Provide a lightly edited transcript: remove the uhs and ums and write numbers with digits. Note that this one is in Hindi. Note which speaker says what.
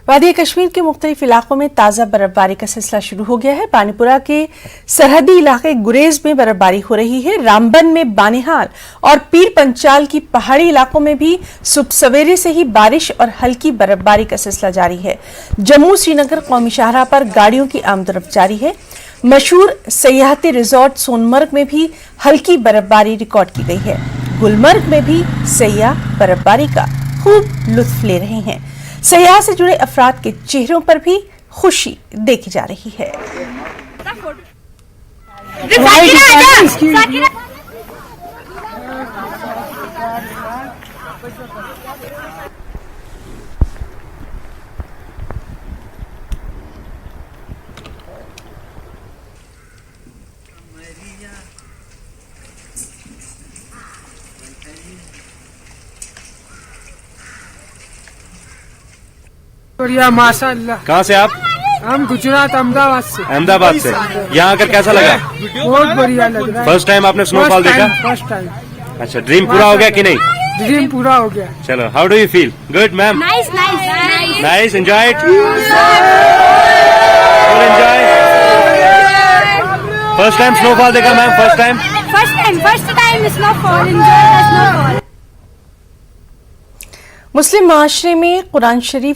Speaker 1: वादी कश्मीर के मुख्तलिफ इलाकों में ताज़ा बर्फबारी का सिलसिला शुरू हो गया है। बानीपुरा के सरहदी इलाके गुरेज में बर्फबारी हो रही है। रामबन में बानिहाल और पीर पंचाल की पहाड़ी इलाकों में भी सुबह सवेरे से ही बारिश और हल्की बर्फबारी का सिलसिला जारी है। जम्मू श्रीनगर कौमी शाहराह पर गाड़ियों की आमदरफ्त जारी है। मशहूर सयाहती रिजॉर्ट सोनमर्ग में भी हल्की बर्फबारी रिकॉर्ड की गई है। गुलमर्ग में भी सयाह बर्फबारी का खूब लुत्फ ले रहे हैं। सयाह से जुड़े अफराद के चेहरों पर भी खुशी देखी जा रही है।
Speaker 2: माशाअल्लाह।
Speaker 3: कहाँ से आप?
Speaker 2: हम गुजरात अहमदाबाद से।
Speaker 3: अहमदाबाद से। यहाँ आकर कैसा लगा?
Speaker 2: बहुत बढ़िया लग रहा है।
Speaker 3: फर्स्ट टाइम आपने स्नोफॉल देखा?
Speaker 2: First time.
Speaker 3: अच्छा, ड्रीम पूरा हो गया कि नहीं?
Speaker 2: ड्रीम पूरा हो गया।
Speaker 3: चलो, how do you feel? Good ma'am? Nice, enjoy it? Enjoy. First time snowfall देखा मैम? First time snowfall.
Speaker 1: मुस्लिम माशरे में कुरान शरीफ और